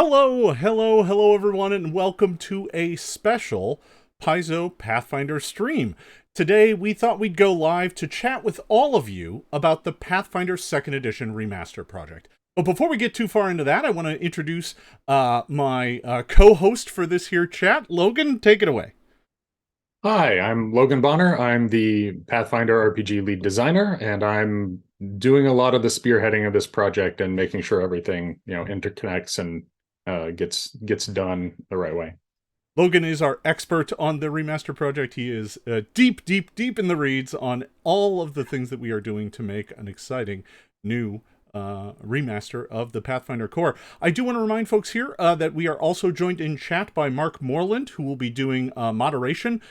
Hello, everyone, and welcome to a special Paizo Pathfinder stream. Today, we thought we'd go live to chat with all of you about the Pathfinder Second Edition Remaster Project. But before we get too far into that, I want to introduce my co-host for this here chat. Logan, take it away. Hi, I'm Logan Bonner. I'm the Pathfinder RPG Lead Designer, and I'm doing a lot of the spearheading of this project and making sure everything, interconnects and gets done the right way. Logan is our expert on the Remaster Project. He is deep in the reads on all of the things that we are doing to make an exciting new remaster of the Pathfinder Core. I do want to remind folks here that we are also joined in chat by Mark Moreland, who will be doing moderation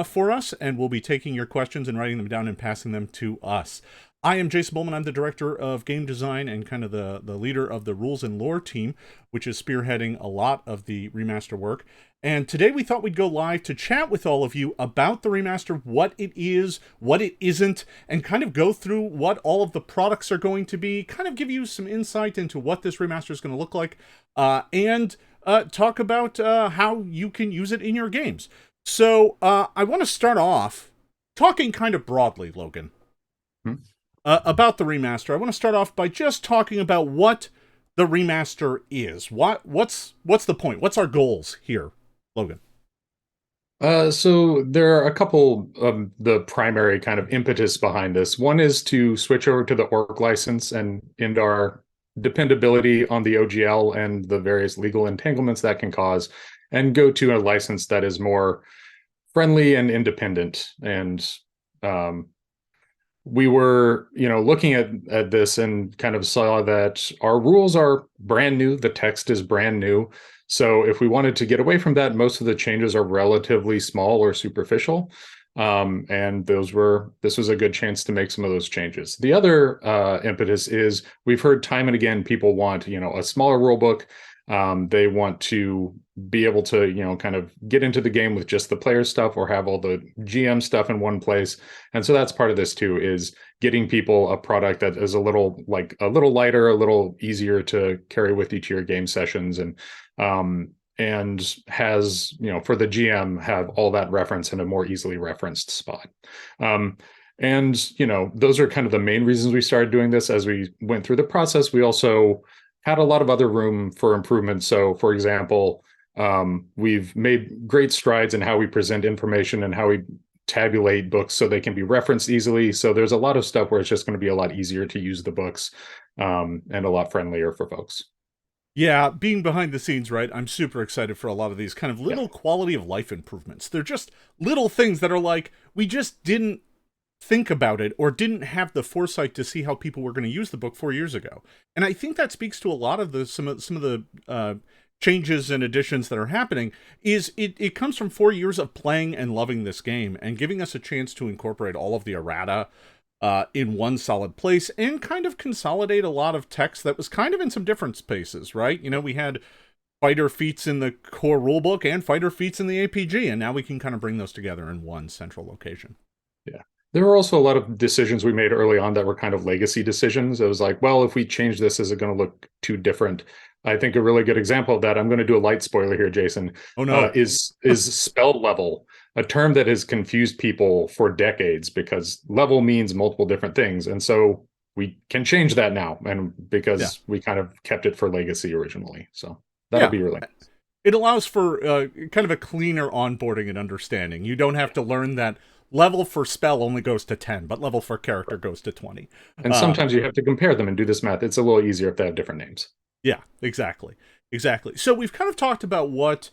for us, and will be taking your questions and writing them down and passing them to us. I am Jason Bulmahn. I'm the director of game design and kind of the leader of the rules and lore team, which is spearheading a lot of the remaster work. And today we thought we'd go live to chat with all of you about the remaster, what it is, what it isn't, and kind of go through what all of the products are going to be, kind of give you some insight into what this remaster is going to look like, and talk about how you can use it in your games. So I want to start off talking kind of broadly, Logan. About the remaster. I want to start off by just talking about what the remaster is. What's the point? What's our goals here, Logan? So there are a couple of the primary kind of impetus behind this. One is to switch over to the orc license and end our dependability on the OGL and the various legal entanglements that can cause, and go to a license that is more friendly and independent. And we were, looking at this and kind of saw that our rules are brand new. The text is brand new. So if we wanted to get away from that, most of the changes are relatively small or superficial. And this was a good chance to make some of those changes. The other impetus is we've heard time and again, people want, a smaller rule book. They want to be able to, kind of get into the game with just the player stuff or have all the GM stuff in one place. And so that's part of this too, is getting people a product that is a little lighter, a little easier to carry with you to your game sessions, and has, for the GM, have all that reference in a more easily referenced spot. And, those are kind of the main reasons we started doing this. As we went through the process, we also had a lot of other room for improvement. So, for example, we've made great strides in how we present information and how we tabulate books so they can be referenced easily. So there's a lot of stuff where it's just going to be a lot easier to use the books, and a lot friendlier for folks. Yeah, being behind the scenes, right? I'm super excited for a lot of these kind of little quality of life improvements. They're just little things that are like, we just didn't think about it or didn't have the foresight to see how people were going to use the book 4 years ago. And I think that speaks to a lot of some of the changes and additions that are happening. Is it comes from 4 years of playing and loving this game and giving us a chance to incorporate all of the errata in one solid place and kind of consolidate a lot of text that was kind of in some different spaces, right? We had fighter feats in the core rulebook and fighter feats in the APG, and now we can kind of bring those together in one central location. Yeah. There were also a lot of decisions we made early on that were kind of legacy decisions. It was like, well, if we change this, is it going to look too different? I think a really good example of that, I'm going to do a light spoiler here, Jason, Oh no. is spell level, a term that has confused people for decades because level means multiple different things. And so we can change that now, and because we kind of kept it for legacy originally. So that'll be really nice. It allows for kind of a cleaner onboarding and understanding. You don't have to learn that level for spell only goes to 10, but level for character goes to 20. And sometimes you have to compare them and do this math. It's a little easier if they have different names. Yeah, exactly. So we've kind of talked about what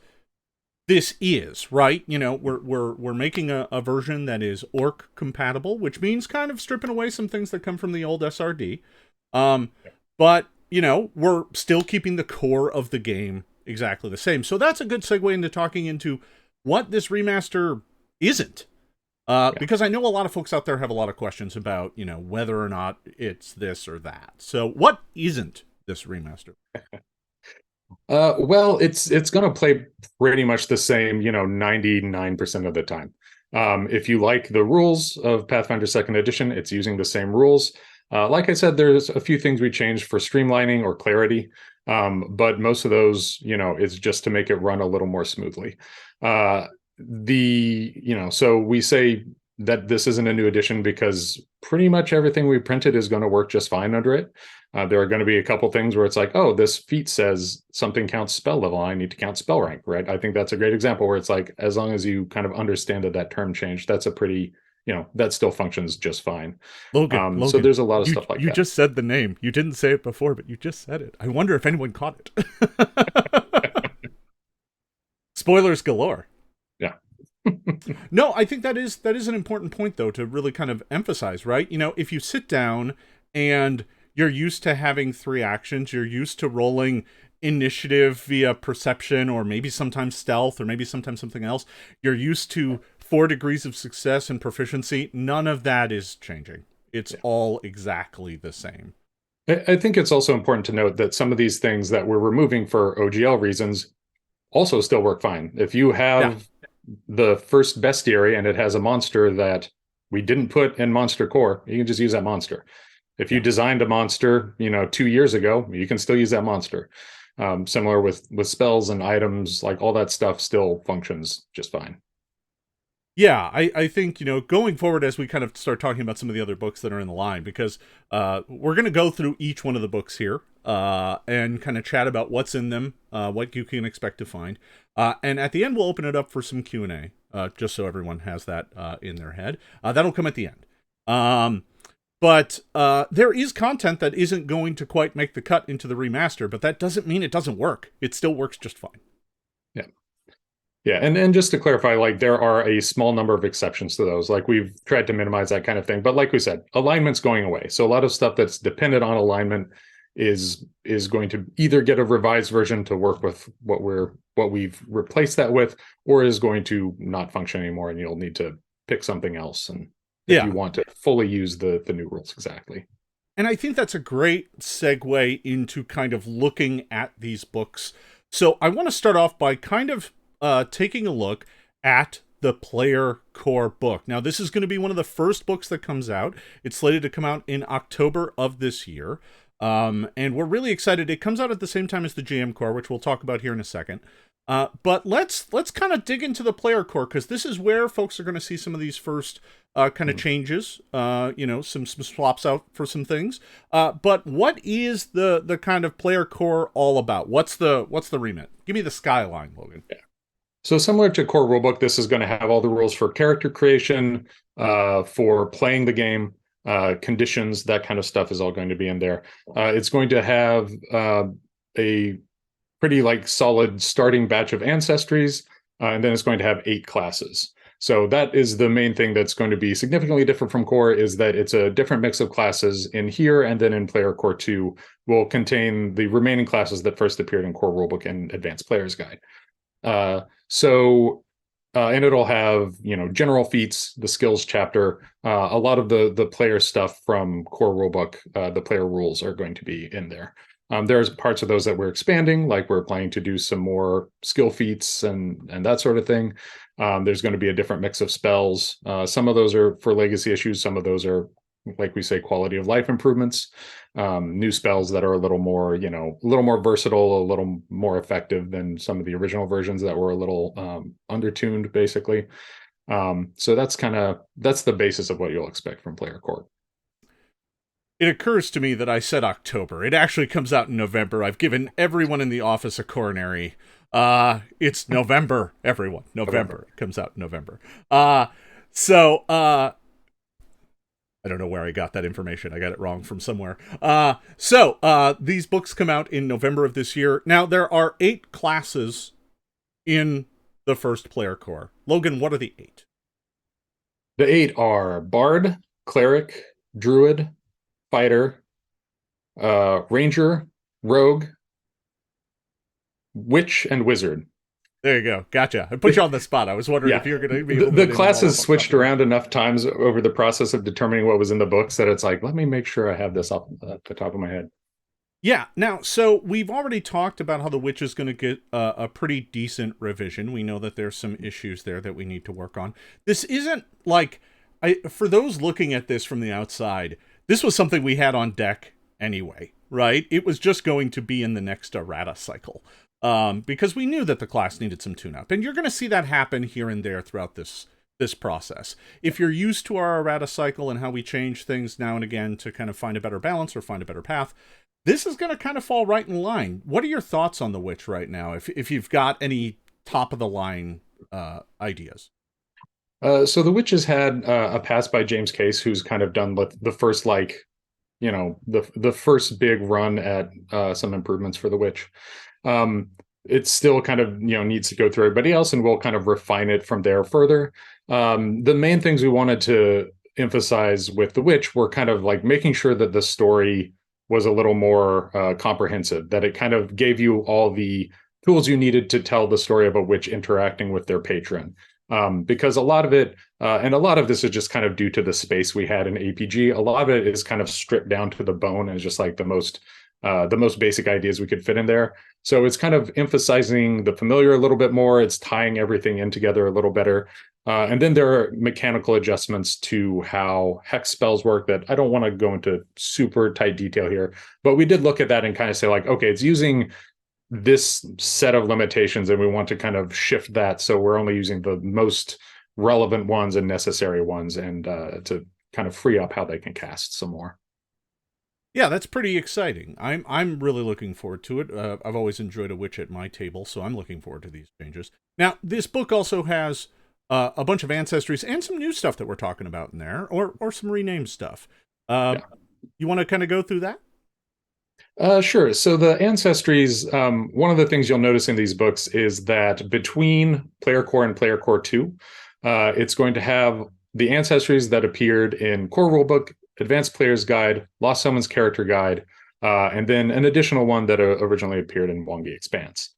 this is, right? We're making a version that is orc compatible, which means kind of stripping away some things that come from the old SRD. But, we're still keeping the core of the game exactly the same. So that's a good segue into talking into what this remaster isn't. Because I know a lot of folks out there have a lot of questions about, whether or not it's this or that. So what isn't this remaster? Well, it's going to play pretty much the same, 99% of the time. If you like the rules of Pathfinder Second Edition, it's using the same rules. Like I said, there's a few things we changed for streamlining or clarity. But most of those, is just to make it run a little more smoothly. So we say that this isn't a new edition because pretty much everything we printed is going to work just fine under it. There are going to be a couple things where it's like, oh, this feat says something counts spell level. I need to count spell rank, right? I think that's a great example where it's like, as long as you kind of understand that term change, that's a pretty, that still functions just fine. Logan, So there's a lot of stuff like you that. You just said the name. You didn't say it before, but you just said it. I wonder if anyone caught it. Spoilers galore. Yeah. No, I think that is an important point, though, to really kind of emphasize, right? If you sit down and you're used to having 3 actions, you're used to rolling initiative via perception, or maybe sometimes stealth, or maybe sometimes something else. You're used to 4 degrees of success and proficiency. None of that is changing. It's all exactly the same. I think it's also important to note that some of these things that we're removing for OGL reasons also still work fine. If you have the first bestiary and it has a monster that we didn't put in Monster Core, you can just use that monster. If you designed a monster, 2 years ago, you can still use that monster. Similar with spells and items, like all that stuff still functions just fine. Yeah, I think, going forward as we kind of start talking about some of the other books that are in the line, because we're going to go through each one of the books here and kind of chat about what's in them, what you can expect to find. And at the end, we'll open it up for some Q&A, just so everyone has that in their head. That'll come at the end. But there is content that isn't going to quite make the cut into the remaster, but that doesn't mean it doesn't work. It still works just fine. Yeah. Yeah, and just to clarify, like there are a small number of exceptions to those. Like we've tried to minimize that kind of thing. But like we said, alignment's going away. So a lot of stuff that's dependent on alignment is going to either get a revised version to work with what we've replaced that with, or is going to not function anymore, and you'll need to pick something else. And if you want to fully use the new rules exactly. And I think that's a great segue into kind of looking at these books. So I want to start off by kind of taking a look at the Player Core book. Now, this is going to be one of the first books that comes out. It's slated to come out in October of this year. And we're really excited. It comes out at the same time as the GM Core, which we'll talk about here in a second. But let's kind of dig into the Player Core, because this is where folks are going to see some of these first kind of changes, some swaps out for some things. But what is the kind of Player Core all about? What's the remit? Give me the skyline, Logan. Yeah. So similar to Core Rulebook, this is going to have all the rules for character creation, for playing the game, conditions, that kind of stuff is all going to be in there. It's going to have a pretty solid starting batch of ancestries, and then it's going to have 8 classes. So that is the main thing that's going to be significantly different from Core, is that it's a different mix of classes in here, and then in Player Core 2 will contain the remaining classes that first appeared in Core Rulebook and Advanced Player's Guide. And it'll have, general feats, the skills chapter, a lot of the player stuff from Core Rulebook, the player rules are going to be in there. There's parts of those that we're expanding, like we're planning to do some more skill feats and that sort of thing. There's going to be a different mix of spells. Some of those are for legacy issues. Some of those are, like we say, quality of life improvements. New spells that are a little more, a little more versatile, a little more effective than some of the original versions that were a little undertuned, basically. So that's the basis of what you'll expect from Player Core. It occurs to me that I said October. It actually comes out in November. I've given everyone in the office a coronary. It's November, everyone. November. It comes out in November. I don't know where I got that information. I got it wrong from somewhere. These books come out in November of this year. Now, there are 8 classes in the first Player Core. Logan, what are the 8? The 8 are Bard, Cleric, Druid, Fighter, Ranger, Rogue, Witch, and Wizard. There you go. Gotcha. I put you on the spot. I was wondering if you're going to be... The classes switched around enough times over the process of determining what was in the books that it's like, let me make sure I have this off the top of my head. Yeah. Now, so we've already talked about how the Witch is going to get a pretty decent revision. We know that there's some issues there that we need to work on. This isn't for those looking at this from the outside, this was something we had on deck anyway. right? It was just going to be in the next errata cycle. Because we knew that the class needed some tune-up. And you're going to see that happen here and there throughout this process. If you're used to our errata cycle and how we change things now and again to kind of find a better balance or find a better path, this is going to kind of fall right in line. What are your thoughts on the Witch right now, if you've got any top-of-the-line ideas? So the Witch has had a pass by James Case, who's kind of done the first, like, the first big run at some improvements for the Witch. It still kind of needs to go through everybody else, and we'll kind of refine it from there further. The main things we wanted to emphasize with the Witch were kind of like making sure that the story was a little more comprehensive, that it kind of gave you all the tools you needed to tell the story of a witch interacting with their patron. Because a lot of it, and a lot of this is just kind of due to the space we had in APG, a lot of it is kind of stripped down to the bone and just like the most basic ideas we could fit in there. So it's kind of emphasizing the familiar a little bit more. It's tying everything in together a little better. And then there are mechanical adjustments to how hex spells work that I don't want to go into super tight detail here, but we did look at that and kind of say like, okay, it's using this set of limitations and we want to kind of shift that so we're only using the most relevant ones and necessary ones, and to kind of free up how they can cast some more. Yeah, that's pretty exciting. I'm really looking forward to it. I've always enjoyed a witch at my table, so I'm looking forward to these changes. Now, this book also has a bunch of ancestries and some new stuff that we're talking about in there, or some renamed stuff. Yeah. You want to kind of go through that? Sure. So the ancestries, one of the things you'll notice in these books is that between Player Core and Player Core 2, it's going to have the ancestries that appeared in Core Rulebook, Advanced Player's Guide, Lost Summons Character Guide, and then an additional one that originally appeared in Wongi Expanse.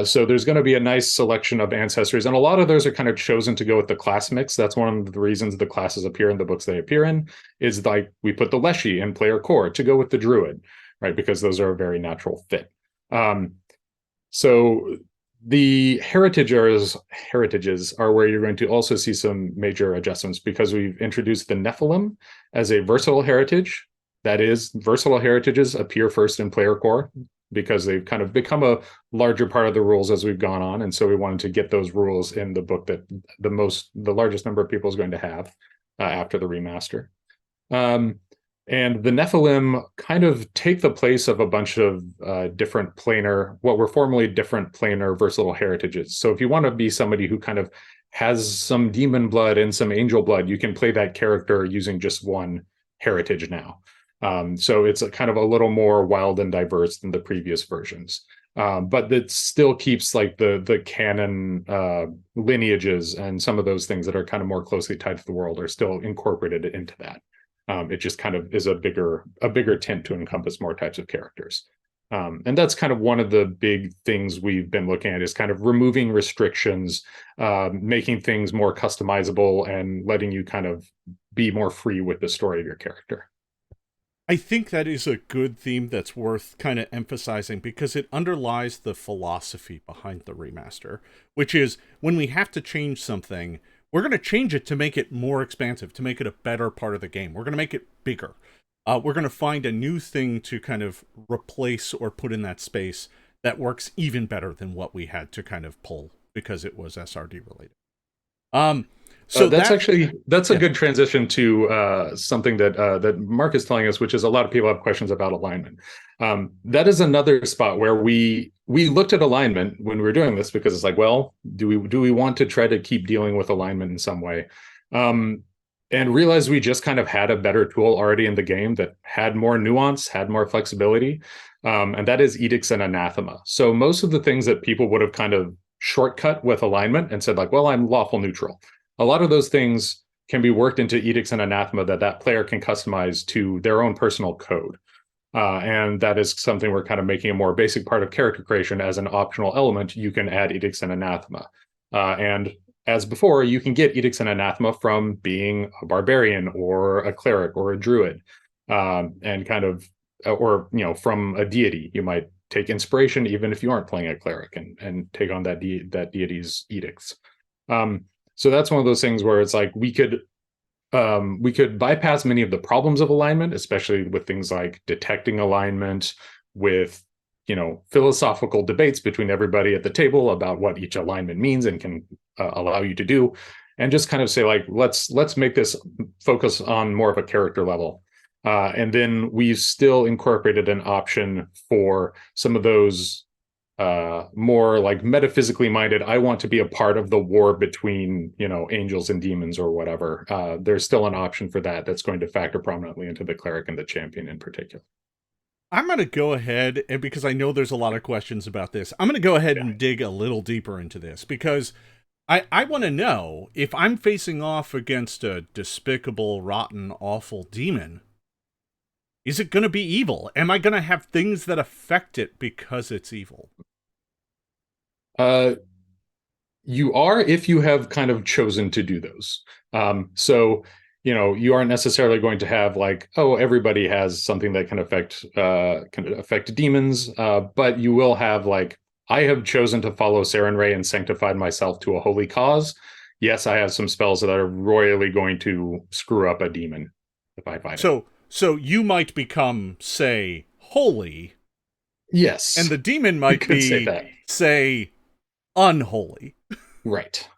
So there's going to be a nice selection of ancestries, and a lot of those are kind of chosen to go with the class mix. That's one of the reasons the classes appear in the books they appear in, is like we put the Leshy in Player Core to go with the Druid, right? Because those are a very natural fit. So the heritages are where you're going to also see some major adjustments, because we've introduced the Nephilim as a versatile heritage. That is, versatile heritages appear first in Player Core because they've kind of become a larger part of the rules as we've gone on. And so we wanted to get those rules in the book that the largest number of people is going to have after the remaster. And the Nephilim kind of take the place of a bunch of different planar, what were formerly different planar versatile heritages. So if you want to be somebody who kind of has some demon blood and some angel blood, you can play that character using just one heritage now. So it's a kind of a little more wild and diverse than the previous versions. But it still keeps like the canon lineages and some of those things that are kind of more closely tied to the world are still incorporated into that. It just kind of is a bigger tint to encompass more types of characters. And that's kind of one of the big things we've been looking at, is kind of removing restrictions, making things more customizable, and letting you kind of be more free with the story of your character. I think that is a good theme that's worth kind of emphasizing, because it underlies the philosophy behind the remaster, which is when we have to change something, we're going to change it to make it more expansive, to make it a better part of the game. We're going to make it bigger. We're going to find a new thing to kind of replace or put in that space that works even better than what we had to kind of pull because it was SRD related. So that's a good transition to something that Mark is telling us, which is a lot of people have questions about alignment. That is another spot where we looked at alignment when we were doing this, because it's like, well, do we want to try to keep dealing with alignment in some way? And realized we just kind of had a better tool already in the game that had more nuance, had more flexibility, and that is Edicts and Anathema. So most of the things that people would have kind of shortcut with alignment and said like, well, I'm lawful neutral, a lot of those things can be worked into Edicts and Anathema that player can customize to their own personal code. And that is something we're kind of making a more basic part of character creation. As an optional element, you can add Edicts and Anathema. And as before, you can get Edicts and Anathema from being a barbarian or a cleric or a druid, and kind of, or from a deity. You might take inspiration even if you aren't playing a cleric, and take on that deity's edicts. So that's one of those things where it's like we could we could bypass many of the problems of alignment, especially with things like detecting alignment, with philosophical debates between everybody at the table about what each alignment means and can allow you to do, and just kind of say like, let's make this focus on more of a character level. And then we've still incorporated an option for some of those more like metaphysically minded, I want to be a part of the war between angels and demons or whatever. There's still an option for that that's going to factor prominently into the cleric and the champion in particular. I'm going to go ahead, and because I know there's a lot of questions about this, I'm going to go ahead and dig a little deeper into this, because I want to know, if I'm facing off against a despicable, rotten, awful demon, is it going to be evil? Am I going to have things that affect it because it's evil? You are, if you have kind of chosen to do those. So you aren't necessarily going to have like, oh, everybody has something that can affect demons, but you will have like, I have chosen to follow Sarenrae and sanctified myself to a holy cause. Yes, I have some spells that are royally going to screw up a demon if I fight it. So you might become, say, holy. Yes. And the demon might be, say, unholy. Right.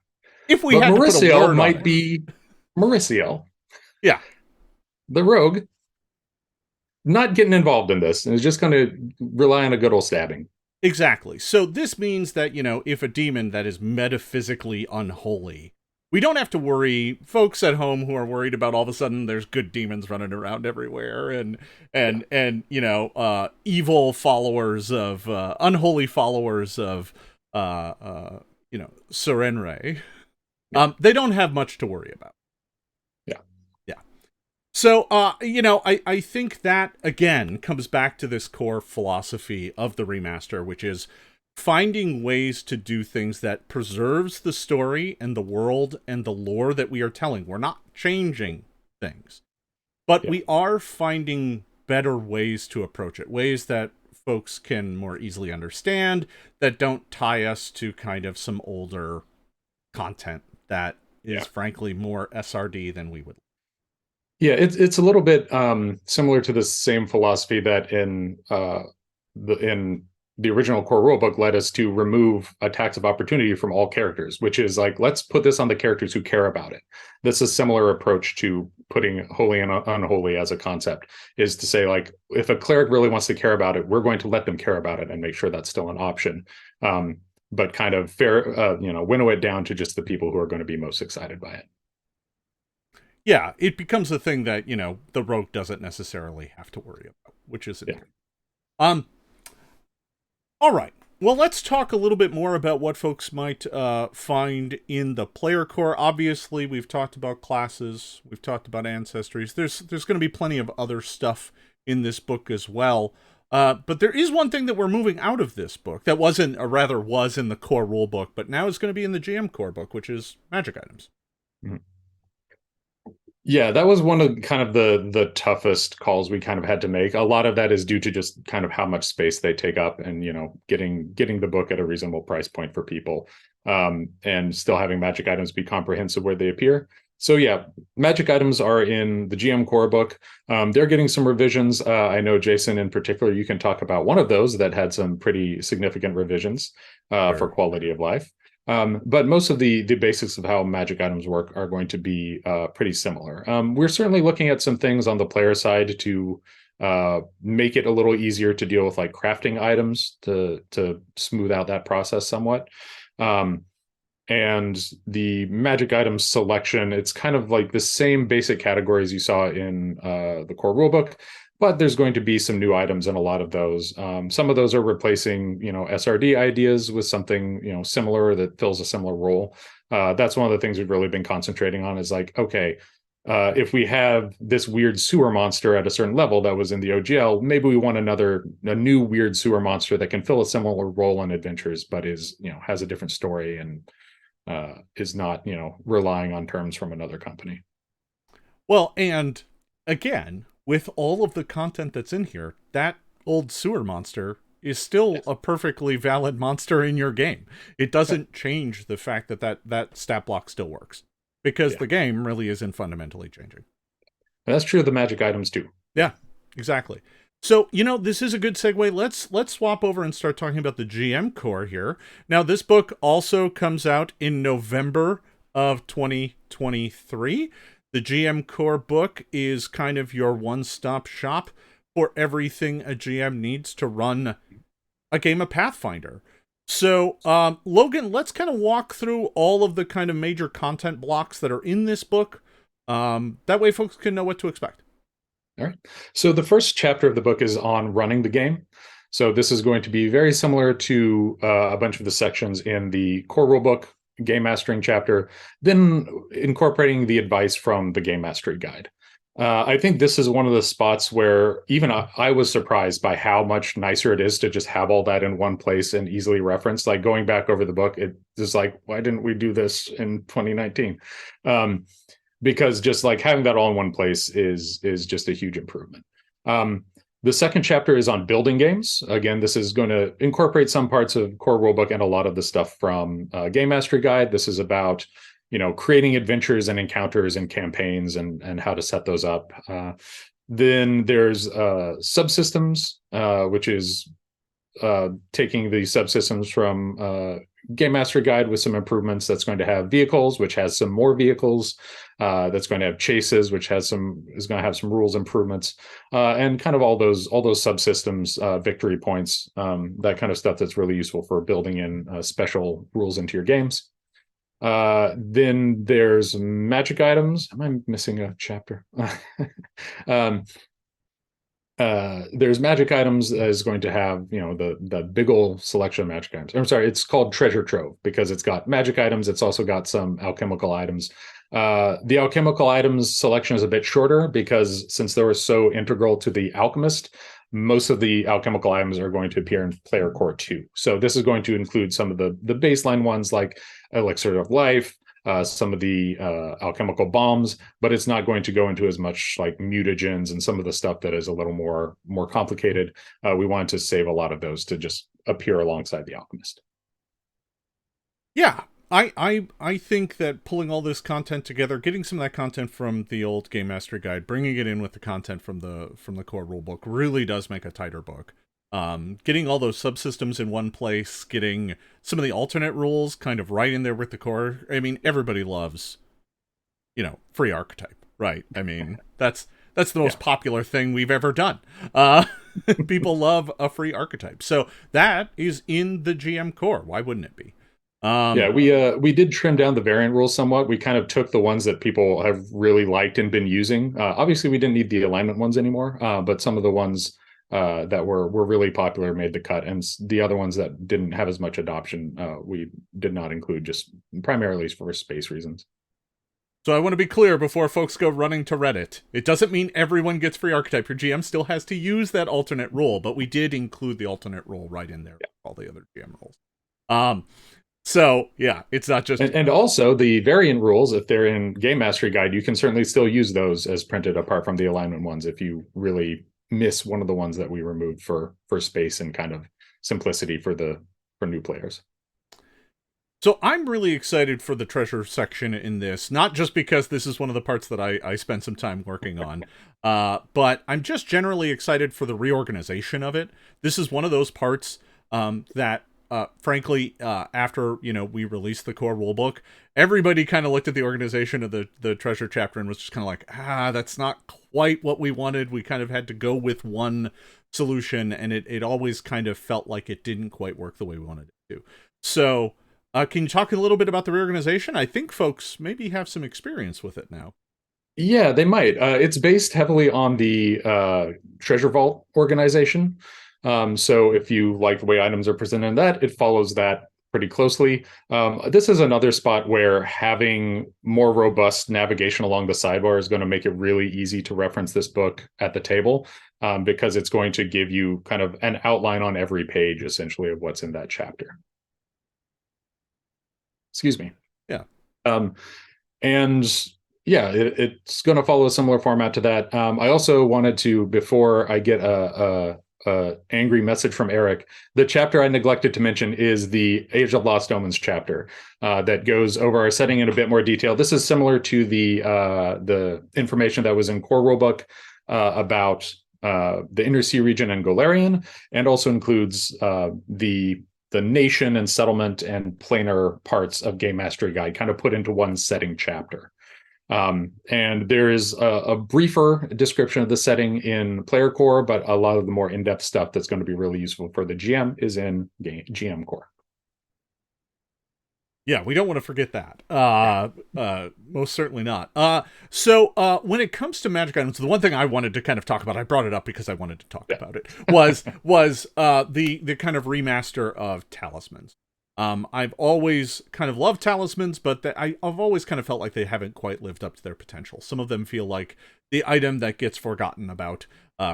If we had to put a word might on it. be Mauricio. Yeah. The rogue. Not getting involved in this, and is just going to rely on a good old stabbing. Exactly. So this means that, if a demon that is metaphysically unholy, we don't have to worry, folks at home who are worried about all of a sudden there's good demons running around everywhere and evil followers of, unholy followers of, Sarenrae. Yeah. They don't have much to worry about. Yeah. Yeah. So, I think that, again, comes back to this core philosophy of the remaster, which is finding ways to do things that preserves the story and the world and the lore that we are telling. We're not changing things, but we are finding better ways to approach it, ways that folks can more easily understand, that don't tie us to kind of some older content that is frankly more SRD than we would. Yeah, it's a little bit similar to the same philosophy that in the original core rulebook led us to remove attacks of opportunity from all characters, which is like, let's put this on the characters who care about it. This is a similar approach to putting holy and unholy as a concept, is to say like, if a cleric really wants to care about it, we're going to let them care about it and make sure that's still an option. But kind of winnow it down to just the people who are going to be most excited by it. Yeah, it becomes a thing that, the rogue doesn't necessarily have to worry about, which is important. All right. Well, let's talk a little bit more about what folks might find in the player core. Obviously, we've talked about classes, we've talked about ancestries. There's going to be plenty of other stuff in this book as well. But there is one thing that we're moving out of this book that was in the core rule book, but now is going to be in the GM core book, which is magic items. Mm-hmm. Yeah, that was one of kind of the toughest calls we kind of had to make. A lot of that is due to just kind of how much space they take up, and getting the book at a reasonable price point for people, and still having magic items be comprehensive where they appear. So yeah, magic items are in the GM core book. They're getting some revisions. I know, Jason, in particular, you can talk about one of those that had some pretty significant revisions for quality of life. But most of the basics of how magic items work are going to be pretty similar. We're certainly looking at some things on the player side to make it a little easier to deal with, like crafting items to smooth out that process somewhat. And the magic item selection, it's kind of like the same basic categories you saw in the core rulebook, but there's going to be some new items in a lot of those. Some of those are replacing, SRD ideas with something, similar that fills a similar role. That's one of the things we've really been concentrating on, is like, okay, if we have this weird sewer monster at a certain level that was in the OGL, maybe we want a new weird sewer monster that can fill a similar role in adventures, but is, has a different story and is not, relying on terms from another company. Well, and again, with all of the content that's in here, that old sewer monster is still a perfectly valid monster in your game. It doesn't change the fact that stat block still works. because Yeah. the game really isn't fundamentally changing. And that's true of the magic items too. Yeah, exactly. So, this is a good segue. Let's swap over and start talking about the GM core here. Now, this book also comes out in November of 2023. The GM core book is kind of your one-stop shop for everything a GM needs to run a game of Pathfinder. So, Logan, let's kind of walk through all of the kind of major content blocks that are in this book. That way folks can know what to expect. All right. So the first chapter of the book is on running the game. So this is going to be very similar to a bunch of the sections in the core rulebook game mastering chapter, then incorporating the advice from the game mastery guide. I think this is one of the spots where even I was surprised by how much nicer it is to just have all that in one place and easily referenced. Like going back over the book, it is like, why didn't we do this in 2019? Because just like having that all in one place is just a huge improvement. The second chapter is on building games. Again, this is going to incorporate some parts of core rulebook and a lot of the stuff from Game Mastery Guide. This is about creating adventures and encounters and campaigns and how to set those up. Then there's subsystems, which is taking the subsystems from Game Mastery Guide with some improvements. That's going to have vehicles, which has some more vehicles. That's going to have chases, which is going to have some rules improvements, and kind of all those subsystems, victory points, that kind of stuff that's really useful for building in special rules into your games. Then there's magic items. Am I missing a chapter? There's magic items that is going to have, the big old selection of magic items. I'm sorry, it's called Treasure Trove because it's got magic items. It's also got some alchemical items. The alchemical items selection is a bit shorter because since they were so integral to the alchemist, most of the alchemical items are going to appear in Player Core 2. So this is going to include some of the baseline ones like Elixir of Life, some of the alchemical bombs, but it's not going to go into as much like mutagens and some of the stuff that is a little more complicated. We wanted to save a lot of those to just appear alongside the alchemist. Yeah, I think that pulling all this content together, getting some of that content from the old Game Mastery Guide, bringing it in with the content from the core rulebook really does make a tighter book. Getting all those subsystems in one place, getting some of the alternate rules kind of right in there with the core. I mean, everybody loves, free archetype, right? I mean, that's the most popular thing we've ever done. People love a free archetype. So that is in the GM core. Why wouldn't it be? We did trim down the variant rules somewhat. We kind of took the ones that people have really liked and been using. Obviously, we didn't need the alignment ones anymore, but some of the ones that were really popular made the cut, and the other ones that didn't have as much adoption, we did not include, just primarily for space reasons. So I want to be clear before folks go running to Reddit. It doesn't mean everyone gets free archetype. Your GM still has to use that alternate rule, but we did include the alternate rule right in there, all the other GM rules. So yeah, it's not just and also the variant rules. If they're in Game Mastery Guide, you can certainly still use those as printed, apart from the alignment ones, if you really miss one of the ones that we removed for space and kind of simplicity for new players. So I'm really excited for the treasure section in this, not just because this is one of the parts that I spent some time working on, but I'm just generally excited for the reorganization of it. This is one of those parts that frankly, after we released the core rulebook, everybody kind of looked at the organization of the treasure chapter and was just kind of like, that's not quite what we wanted. We kind of had to go with one solution, and it always kind of felt like it didn't quite work the way we wanted it to. So, can you talk a little bit about the reorganization? I think folks maybe have some experience with it now. Yeah, they might. It's based heavily on the Treasure Vault organization. So if you like the way items are presented in that, it follows that pretty closely. This is another spot where having more robust navigation along the sidebar is going to make it really easy to reference this book at the table, because it's going to give you kind of an outline on every page, essentially, of what's in that chapter. Excuse me. Yeah. And yeah, it's going to follow a similar format to that. I also wanted to, before I get a angry message from Eric. The chapter I neglected to mention is the Age of Lost Omens chapter that goes over our setting in a bit more detail. This is similar to the information that was in core rulebook about the Inner Sea region and Golarion, and also includes the nation and settlement and planar parts of Game Mastery Guide, kind of put into one setting chapter. And there is a briefer description of the setting in Player Core, but a lot of the more in-depth stuff that's going to be really useful for the GM is in GM Core. Yeah, we don't want to forget that. Most certainly not. So when it comes to magic items, the one thing I wanted to kind of talk about, I brought it up because I wanted to talk about it, was the kind of remaster of talismans. I've always kind of loved talismans, but I've always kind of felt like they haven't quite lived up to their potential. Some of them feel like the item that gets forgotten about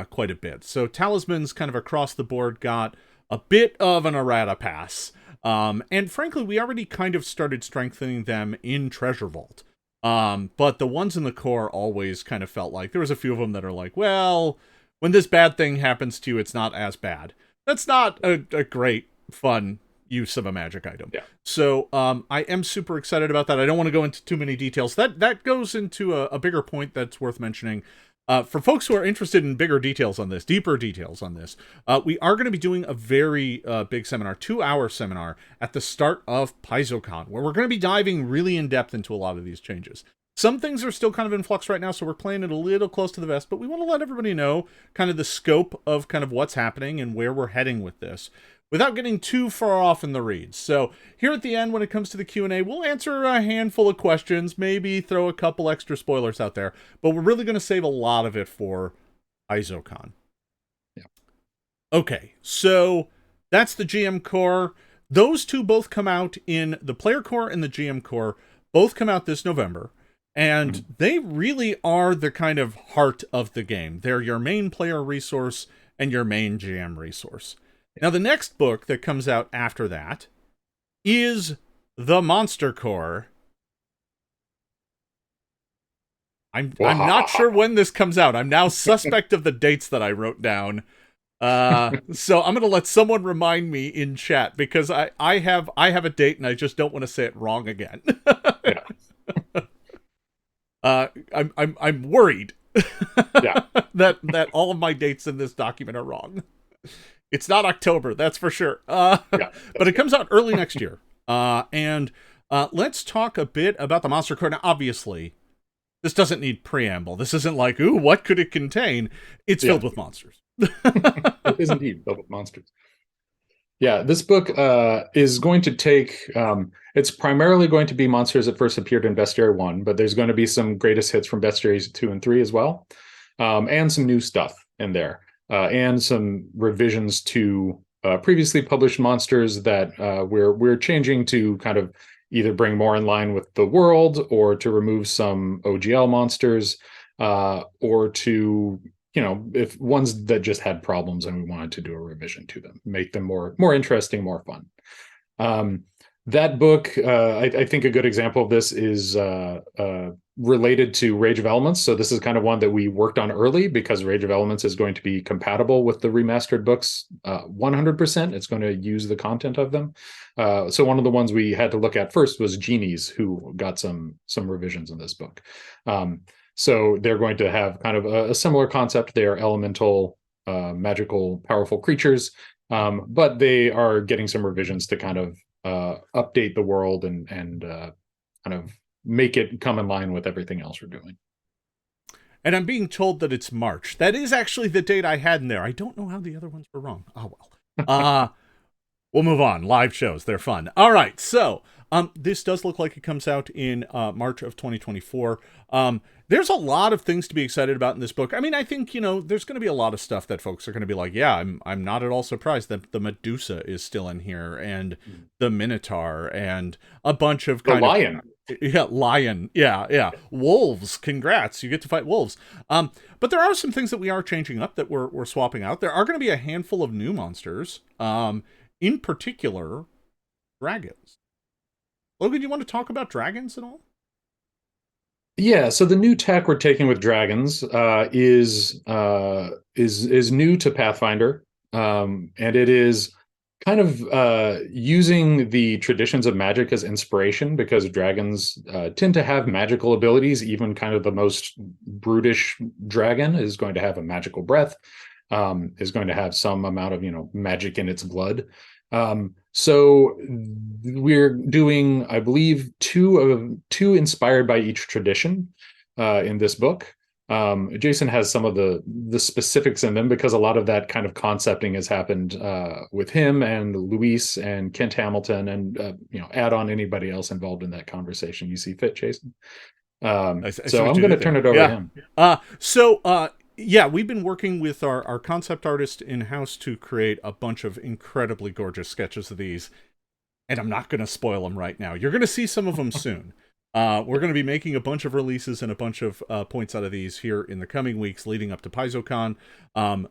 quite a bit. So talismans kind of across the board got a bit of an errata pass. And frankly, we already kind of started strengthening them in Treasure Vault. But the ones in the core always kind of felt like there was a few of them that are like, well, when this bad thing happens to you, it's not as bad. That's not a great, fun use of a magic item. Yeah. So I am super excited about that. I don't want to go into too many details. That goes into a bigger point that's worth mentioning. For folks who are interested in bigger details on this, deeper details on this, we are going to be doing a very big seminar, 2-hour seminar at the start of PaizoCon, where we're going to be diving really in depth into a lot of these changes. Some things are still kind of in flux right now, so we're playing it a little close to the vest, but we want to let everybody know kind of the scope of kind of what's happening and where we're heading with this, without getting too far off in the reads. So here at the end, when it comes to the Q&A, we'll answer a handful of questions, maybe throw a couple extra spoilers out there, but we're really going to save a lot of it for PaizoCon. Yeah. Okay, so that's the GM Core. Those two both come out in the Player Core and the GM Core, both come out this November, and they really are the kind of heart of the game. They're your main player resource and your main GM resource. Now, the next book that comes out after that is the Monster Core. I'm not sure when this comes out. I'm now suspect of the dates that I wrote down. So I'm going to let someone remind me in chat, because I have a date and I just don't want to say it wrong again. I'm worried that all of my dates in this document are wrong. It's not October, that's for sure. But it comes out early next year. And let's talk a bit about the Monster Core. Now, obviously, this doesn't need preamble. This isn't like, ooh, what could it contain? It's filled with monsters. It is indeed filled with monsters. Yeah, this book is going to take, it's primarily going to be monsters that first appeared in Bestiary 1, but there's going to be some greatest hits from Bestiaries 2 and 3 as well, and some new stuff in there. And some revisions to previously published monsters that we're changing to kind of either bring more in line with the world, or to remove some OGL monsters, or to, if ones that just had problems and we wanted to do a revision to them, make them more interesting, more fun. That book, I think a good example of this is related to Rage of Elements. So this is kind of one that we worked on early, because Rage of Elements is going to be compatible with the remastered books 100%. It's going to use the content of them. So one of the ones we had to look at first was Genies, who got some revisions in this book. So they're going to have kind of a similar concept. They are elemental, magical, powerful creatures, but they are getting some revisions to kind of update the world and kind of make it come in line with everything else we're doing. And I'm being told that it's March. That is actually the date I had in there. I don't know how the other ones were wrong. Oh, well. We'll move on. Live shows, they're fun. All right, so this does look like it comes out in March of 2024. There's a lot of things to be excited about in this book. I mean, I think, there's going to be a lot of stuff that folks are going to be like, yeah, I'm not at all surprised that the Medusa is still in here, and the Minotaur, and a bunch of kind of lion. Lion. Yeah. Wolves. Congrats. You get to fight wolves. But there are some things that we are changing up, that we're swapping out. There are going to be a handful of new monsters. In particular, dragons. Logan, do you want to talk about dragons at all? Yeah, so the new tech we're taking with dragons is new to Pathfinder. And it is kind of using the traditions of magic as inspiration, because dragons tend to have magical abilities. Even kind of the most brutish dragon is going to have a magical breath, is going to have some amount of magic in its blood. So we're doing, I believe, two inspired by each tradition in this book. Jason has some of the specifics in them, because a lot of that kind of concepting has happened with him and Luis and Kent Hamilton, and add on anybody else involved in that conversation you see fit, Jason. I see So what I'm you going to did turn there. it over to Yeah. him. Yeah, we've been working with our concept artist in-house to create a bunch of incredibly gorgeous sketches of these, and I'm not going to spoil them right now. You're going to see some of them soon. We're going to be making a bunch of releases and a bunch of points out of these here in the coming weeks leading up to PaizoCon.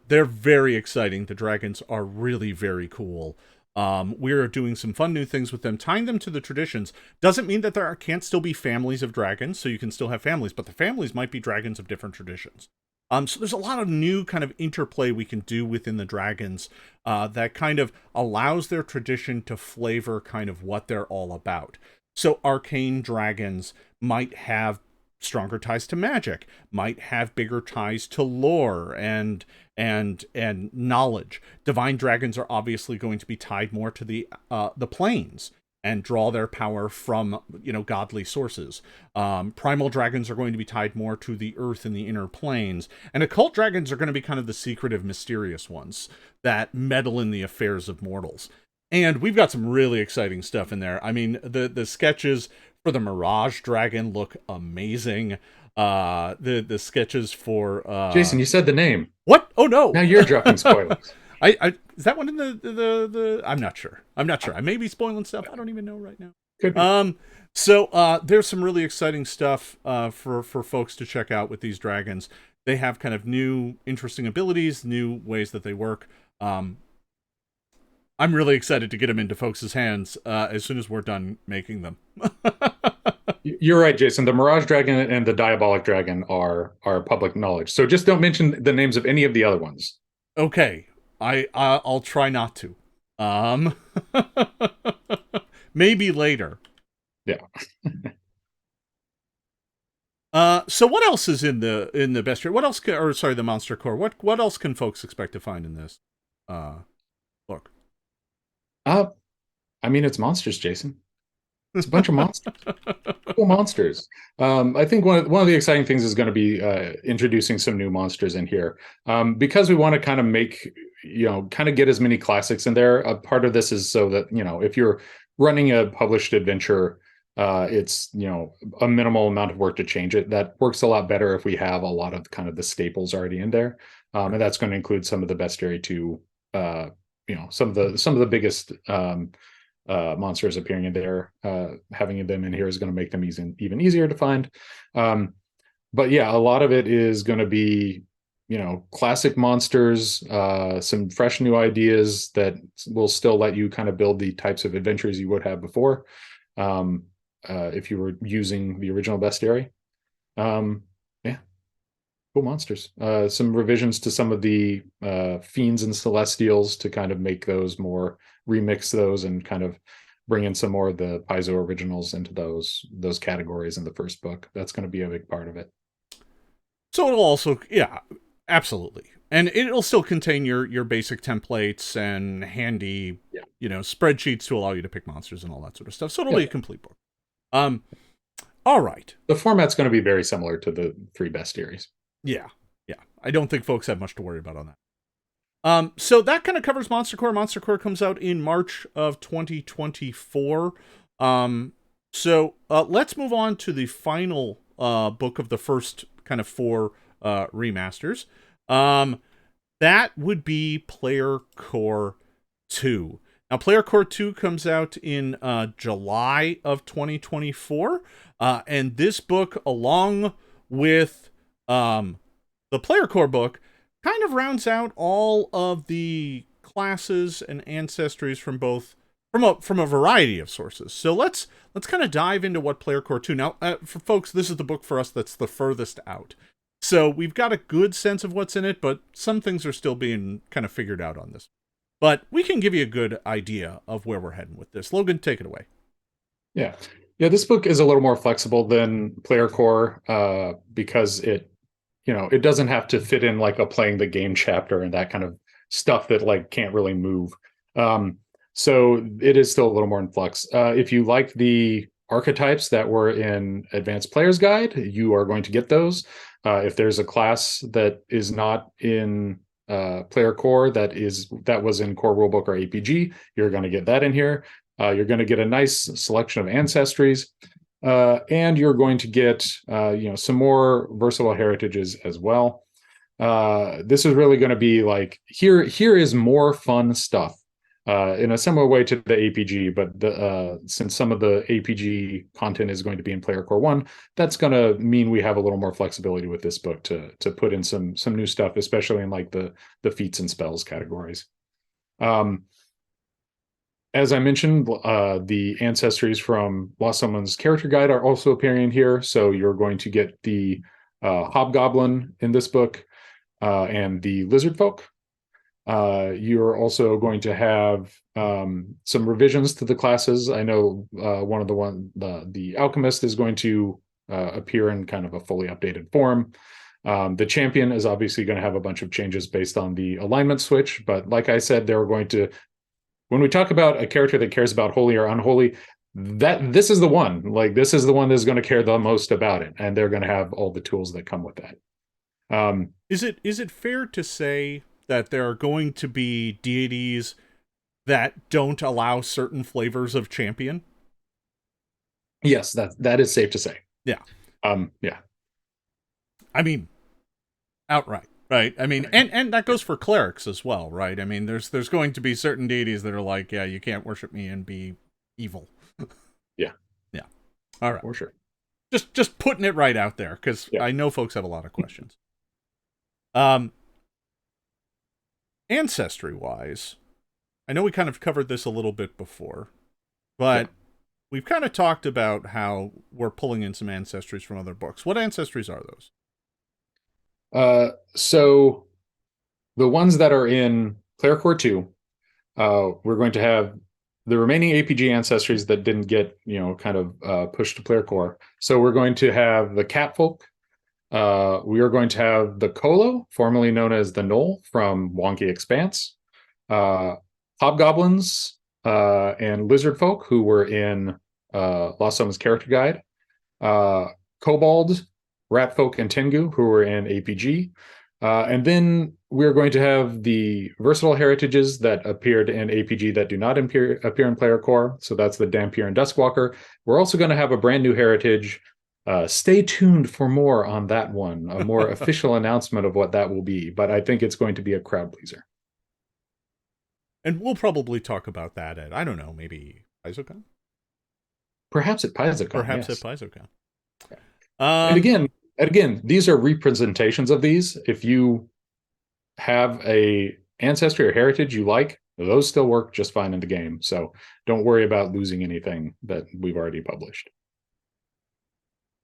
They're very exciting. The dragons are really very cool. We're doing some fun new things with them, tying them to the traditions. Doesn't mean that there can't still be families of dragons, so you can still have families, but the families might be dragons of different traditions. So there's a lot of new kind of interplay we can do within the dragons that kind of allows their tradition to flavor kind of what they're all about. So arcane dragons might have stronger ties to magic, might have bigger ties to lore and knowledge. Divine dragons are obviously going to be tied more to the planes and draw their power from godly sources. Primal dragons are going to be tied more to the earth and the inner planes, and occult dragons are going to be kind of the secretive, mysterious ones that meddle in the affairs of mortals. And we've got some really exciting stuff in there. I mean, the sketches for the Mirage Dragon look amazing. The sketches for Jason, you said the name. what? Oh no! Now you're dropping spoilers. I is that one in the? I'm not sure. I may be spoiling stuff. I don't even know right now. Could be. So there's some really exciting stuff for folks to check out with these dragons. They have kind of new, interesting abilities, new ways that they work. I'm really excited to get them into folks' hands as soon as we're done making them. You're right, Jason. The Mirage Dragon and the Diabolic Dragon are public knowledge. So just don't mention the names of any of the other ones. Okay, I'll try not to. Maybe later. Yeah. So what else is in the bestiary? What else? The Monster Core. What else can folks expect to find in this book? I mean, it's monsters, Jason. It's a bunch of monsters. Cool monsters. I think one of the exciting things is going to be introducing some new monsters in here, because we want to kind of make kind of get as many classics in there. A part of this is so that if you're running a published adventure, it's a minimal amount of work to change it. That works a lot better if we have a lot of kind of the staples already in there, and that's going to include some of the bestiary too. Some of the biggest monsters appearing in there. Having them in here is going to make them even easier to find. But yeah, a lot of it is going to be classic monsters, some fresh new ideas that will still let you kind of build the types of adventures you would have before, if you were using the original bestiary. Yeah, cool monsters. Some revisions to some of the fiends and celestials to kind of make those more, remix those and kind of bring in some more of the Paizo originals into those categories in the first book. That's going to be a big part of it. So it'll also, yeah, absolutely, and it'll still contain your basic templates and handy, spreadsheets to allow you to pick monsters and all that sort of stuff. So it'll be a complete book. All right. The format's going to be very similar to the 3 bestiaries. Yeah. I don't think folks have much to worry about on that. So that kind of covers Monster Core. Monster Core comes out in March of 2024. So let's move on to the final book of the first kind of 4 remasters. That would be Player Core 2. Now, Player Core 2 comes out in July of 2024. And this book, along with the Player Core book, kind of rounds out all of the classes and ancestries from a variety of sources. So let's kind of dive into what Player Core 2. Now, for folks, this is the book for us that's the furthest out. So we've got a good sense of what's in it, but some things are still being kind of figured out on this. But we can give you a good idea of where we're heading with this. Logan, take it away. Yeah. Yeah, this book is a little more flexible than Player Core because it doesn't have to fit in like a playing the game chapter and that kind of stuff that like can't really move. So it is still a little more in flux. If you like the archetypes that were in Advanced Player's Guide, you are going to get those. If there's a class that is not in Player Core that was in Core Rulebook or APG, you're going to get that in here. You're going to get a nice selection of ancestries, and you're going to get some more versatile heritages as well. This is really going to be like here is more fun stuff in a similar way to the APG, but since some of the APG content is going to be in Player Core 1, that's going to mean we have a little more flexibility with this book to put in some new stuff, especially in like the feats and spells categories. As I mentioned, the ancestries from Lost Someone's character guide are also appearing here. So you're going to get the hobgoblin in this book and the lizard folk. You're also going to have some revisions to the classes. I know one of the alchemist is going to appear in kind of a fully updated form. The champion is obviously going to have a bunch of changes based on the alignment switch. But like I said, they're going to, when we talk about a character that cares about holy or unholy, this is the one. Like this is the one that's going to care the most about it, and they're going to have all the tools that come with that. Is it fair to say that there are going to be deities that don't allow certain flavors of champion? Yes, that is safe to say. Yeah. Yeah. I mean, outright. Right. I mean, and that goes for clerics as well, right? I mean, there's going to be certain deities that are like, yeah, you can't worship me and be evil. Yeah. Yeah. All right. For sure. Just putting it right out there, because I know folks have a lot of questions. Ancestry wise, I know we kind of covered this a little bit before, but we've kind of talked about how we're pulling in some ancestries from other books. What ancestries are those? So the ones that are in Player Core 2, we're going to have the remaining APG ancestries that didn't get, kind of pushed to Player Core. So we're going to have the Catfolk. We are going to have the Kolo, formerly known as the Knoll from Wonky Expanse. Hobgoblins and Lizard Folk, who were in Lost Someone's character guide. Kobold, Rat Folk, and Tengu, who were in APG. And then we're going to have the versatile heritages that appeared in APG that do not appear in Player Core. So that's the Dampier and Duskwalker. We're also going to have a brand new heritage. Stay tuned for more on that one, a more official announcement of what that will be. But I think it's going to be a crowd pleaser. And we'll probably talk about that at, I don't know, maybe PaizoCon? Perhaps at PaizoCon. Perhaps yes. at PaizoCon. And again, these are representations of these. If you have a ancestry or heritage you like, those still work just fine in the game. So don't worry about losing anything that we've already published.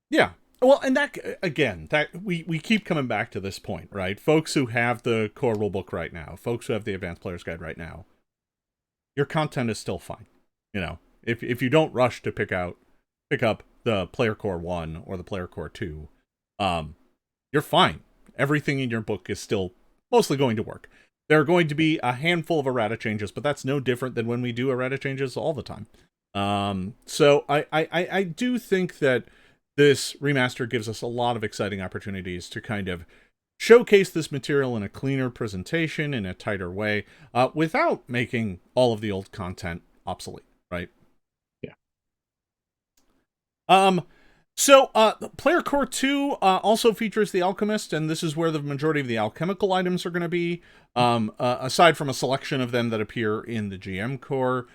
Yeah. Well, and that, again, that we keep coming back to this point, right? Folks who have the core rulebook right now, folks who have the Advanced Player's Guide right now, your content is still fine. If you don't rush to pick up the Player Core 1 or the Player Core 2, you're fine. Everything in your book is still mostly going to work. There are going to be a handful of errata changes, but that's no different than when we do errata changes all the time. So I do think that this remaster gives us a lot of exciting opportunities to kind of showcase this material in a cleaner presentation, in a tighter way, without making all of the old content obsolete, right? Yeah. So Player Core 2 also features the Alchemist, and this is where the majority of the alchemical items are going to be, aside from a selection of them that appear in the GM Core.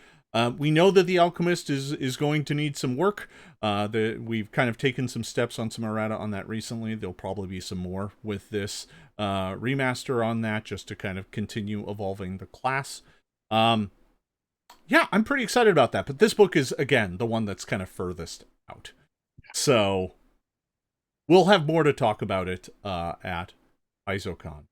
We know that the Alchemist is going to need some work. We've kind of taken some steps on some errata on that recently. There'll probably be some more with this remaster on that, just to kind of continue evolving the class. Yeah, I'm pretty excited about that. But this book is, again, the one that's kind of furthest out. So we'll have more to talk about it at PaizoCon.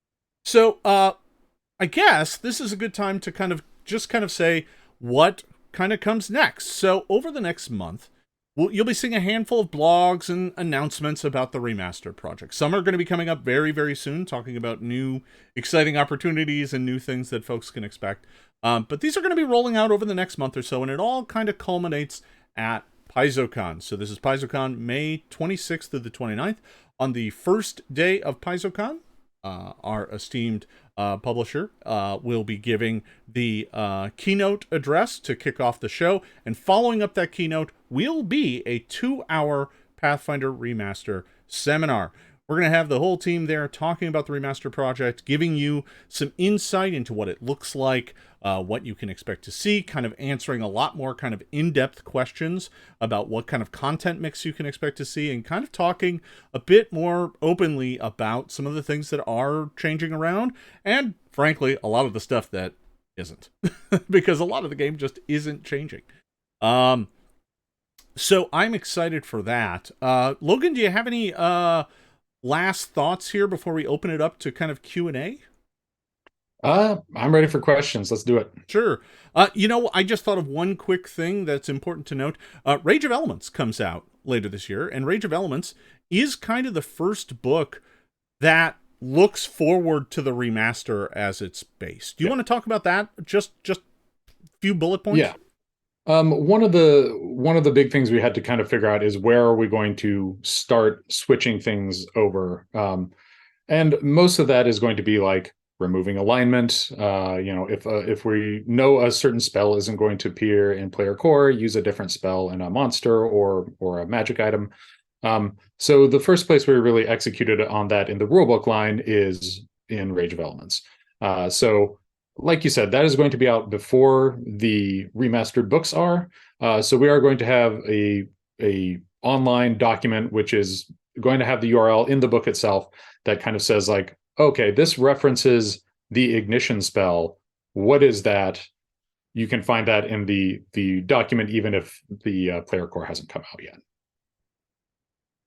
So I guess this is a good time to kind of say what kind of comes next. So over the next month, you'll be seeing a handful of blogs and announcements about the Remaster Project. Some are going to be coming up very, very soon, talking about new, exciting opportunities and new things that folks can expect. But these are going to be rolling out over the next month or so, and it all kind of culminates at PaizoCon. So this is PaizoCon May 26th through the 29th. On the first day of PaizoCon, our esteemed publisher will be giving the keynote address to kick off the show, and following up that keynote will be a 2-hour Pathfinder Remaster seminar. We're going to have the whole team there talking about the Remaster Project, giving you some insight into what it looks like, what you can expect to see, kind of answering a lot more kind of in-depth questions about what kind of content mix you can expect to see, and kind of talking a bit more openly about some of the things that are changing around, and frankly, a lot of the stuff that isn't, because a lot of the game just isn't changing. So I'm excited for that. Logan, do you have any last thoughts here before we open it up to kind of Q&A? I'm ready for questions. Let's do it. Sure. I just thought of one quick thing that's important to note. Rage of Elements comes out later this year, and Rage of Elements is kind of the first book that looks forward to the remaster as its base. Do you want to talk about that? Just a few bullet points? Yeah. One of the big things we had to kind of figure out is where are we going to start switching things over. And most of that is going to be like removing alignment. If we know a certain spell isn't going to appear in Player Core, use a different spell in a monster or a magic item. So the first place we really executed on that in the rulebook line is in Rage of Elements. So like you said, that is going to be out before the remastered books are. So we are going to have a online document, which is going to have the URL in the book itself that kind of says like, okay, this references the ignition spell. What is that? You can find that in the document, even if the Player Core hasn't come out yet.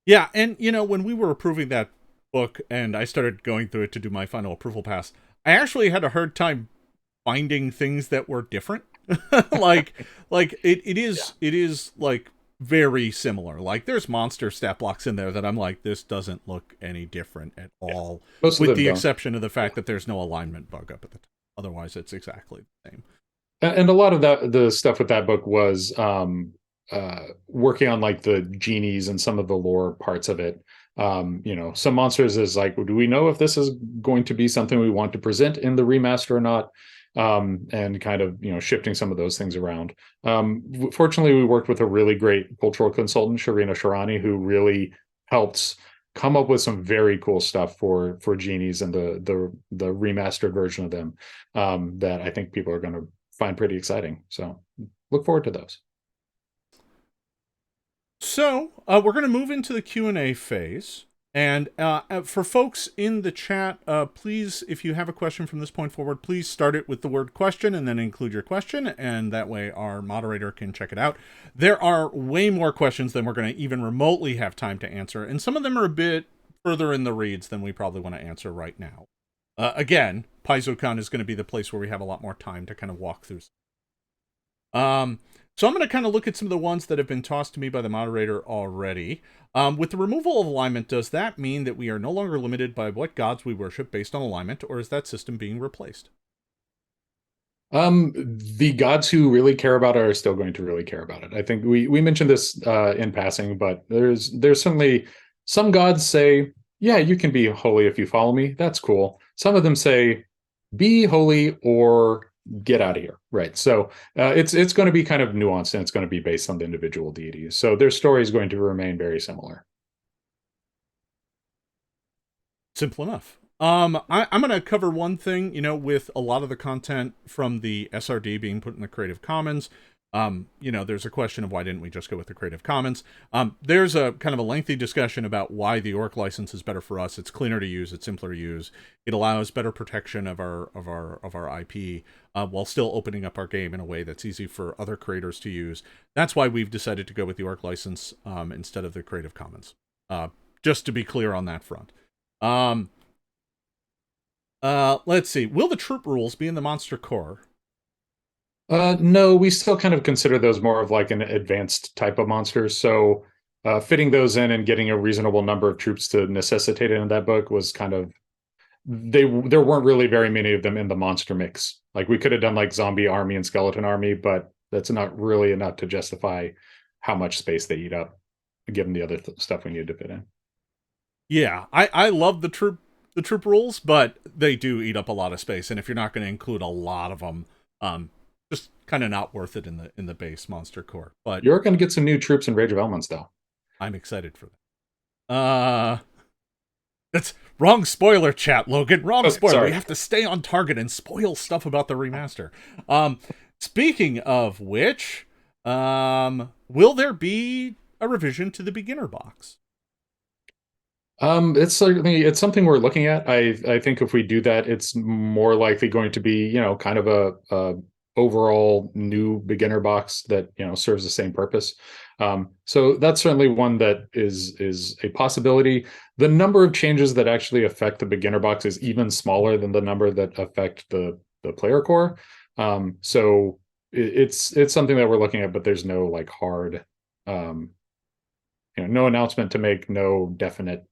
Yeah, and when we were approving that book and I started going through it to do my final approval pass, I actually had a hard time finding things that were different. like it is like very similar. Like there's monster stat blocks in there that I'm like, this doesn't look any different at all, with the exception of the fact that there's no alignment bug up at the top. Otherwise it's exactly the same. And a lot of the stuff with that book was working on like the genies and some of the lore parts of it. Some monsters is like, do we know if this is going to be something we want to present in the remaster or not? And kind of shifting some of those things around. Fortunately, we worked with a really great cultural consultant, Sharina Sharani, who really helped come up with some very cool stuff for genies and the remastered version of them that I think people are going to find pretty exciting. So look forward to those. So we're going to move into the Q&A phase. And for folks in the chat, please, if you have a question from this point forward, please start it with the word question and then include your question. And that way our moderator can check it out. There are way more questions than we're going to even remotely have time to answer. And some of them are a bit further in the reads than we probably want to answer right now. Again, PaizoCon is going to be the place where we have a lot more time to kind of walk through. So I'm going to kind of look at some of the ones that have been tossed to me by the moderator already. With the removal of alignment, does that mean that we are no longer limited by what gods we worship based on alignment, or is that system being replaced? The gods who really care about it are still going to really care about it. I think we mentioned this in passing, but there's certainly some gods say, yeah, you can be holy if you follow me. That's cool. Some of them say, be holy or get out of here, right? So it's going to be kind of nuanced, and it's going to be based on the individual deities. So their story is going to remain very similar. Simple enough. I'm going to cover one thing, with a lot of the content from the SRD being put in the Creative Commons. There's a question of why didn't we just go with the Creative Commons? There's a kind of a lengthy discussion about why the orc license is better for us. It's cleaner to use. It's simpler to use. It allows better protection of our IP while still opening up our game in a way that's easy for other creators to use. That's why we've decided to go with the orc license instead of the Creative Commons. just to be clear on that front. Let's see. Will the troop rules be in the Monster Core? No, we still kind of consider those more of like an advanced type of monster. So fitting those in and getting a reasonable number of troops to necessitate it in that book was kind of there weren't really very many of them in the monster mix. Like we could have done like zombie army and skeleton army, but that's not really enough to justify how much space they eat up, given the other stuff we need to fit in. Yeah, I love the troop rules, but they do eat up a lot of space, and if you're not going to include a lot of them, just kind of not worth it in the base Monster Core. But you're going to get some new troops in Rage of Elements, though. I'm excited for that. That's wrong spoiler chat, Logan. Wrong spoiler. Sorry. We have to stay on target and spoil stuff about the remaster. Speaking of which, will there be a revision to the beginner box? It's something we're looking at. I think if we do that, it's more likely going to be, kind of a overall new beginner box that, serves the same purpose. So that's certainly one that is a possibility. The number of changes that actually affect the beginner box is even smaller than the number that affect the player core. So it's something that we're looking at, but there's no like hard, no announcement to make, no definite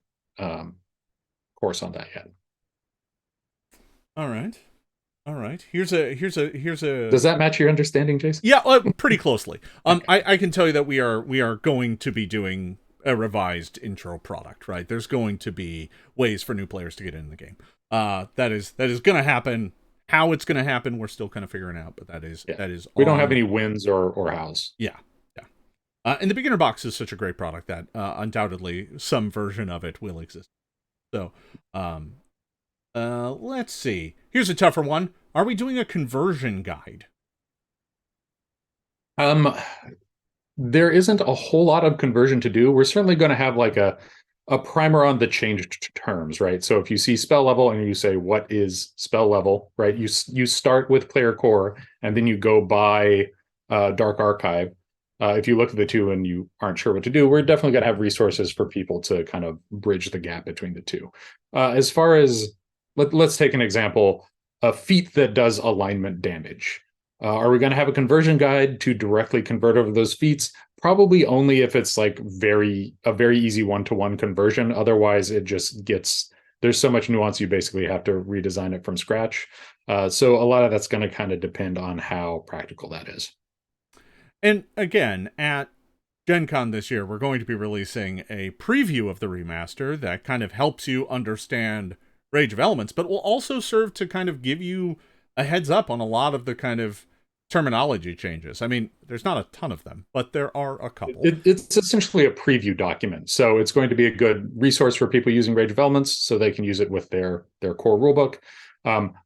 course on that yet. All right. Here's a. Does that match your understanding, Jason? Yeah, pretty closely. I can tell you that we are going to be doing a revised intro product. Right, there's going to be ways for new players to get in the game. That is going to happen. How it's going to happen, we're still kind of figuring out. But that is. We don't have any wins or hows. Yeah. And the beginner box is such a great product that undoubtedly some version of it will exist. So, let's see. Here's a tougher one. Are we doing a conversion guide? There isn't a whole lot of conversion to do. We're certainly going to have like a primer on the changed terms, right? So if you see spell level and you say, what is spell level, right? You start with player core and then you go by Dark Archive. If you look at the two and you aren't sure what to do, we're definitely going to have resources for people to kind of bridge the gap between the two. As far as, let's take an example, a feat that does alignment damage. Are we going to have a conversion guide to directly convert over those feats? Probably only if it's like a very easy one-to-one conversion. Otherwise, it just there's so much nuance, you basically have to redesign it from scratch. So a lot of that's going to kind of depend on how practical that is. And again, at Gen Con this year, we're going to be releasing a preview of the remaster that kind of helps you understand Rage of Elements, but will also serve to kind of give you a heads up on a lot of the kind of terminology changes. I mean, there's not a ton of them, but there are a couple. It's essentially a preview document. So it's going to be a good resource for people using Rage of Elements so they can use it with their core rulebook.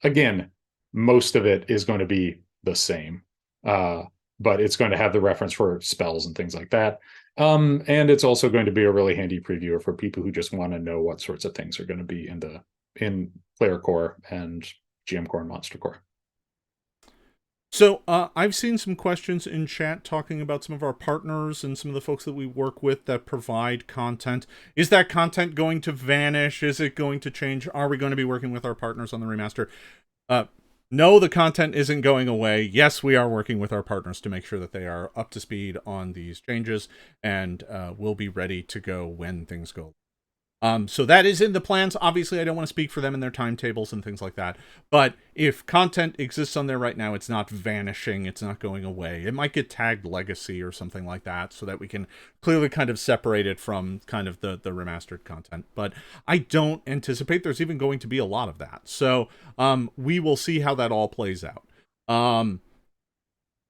Again, most of it is going to be the same. But it's going to have the reference for spells and things like that. And it's also going to be a really handy previewer for people who just want to know what sorts of things are going to be in Player Core and GM Core and Monster Core. So I've seen some questions in chat talking about some of our partners and some of the folks that we work with that provide content. Is that content going to vanish? Is it going to change? Are we going to be working with our partners on the remaster? No, the content isn't going away. Yes, we are working with our partners to make sure that they are up to speed on these changes, and we'll be ready to go when things go. So that is in the plans. Obviously, I don't want to speak for them and their timetables and things like that. But if content exists on there right now, it's not vanishing. It's not going away. It might get tagged legacy or something like that so that we can clearly kind of separate it from kind of the remastered content. But I don't anticipate there's even going to be a lot of that. So we will see how that all plays out.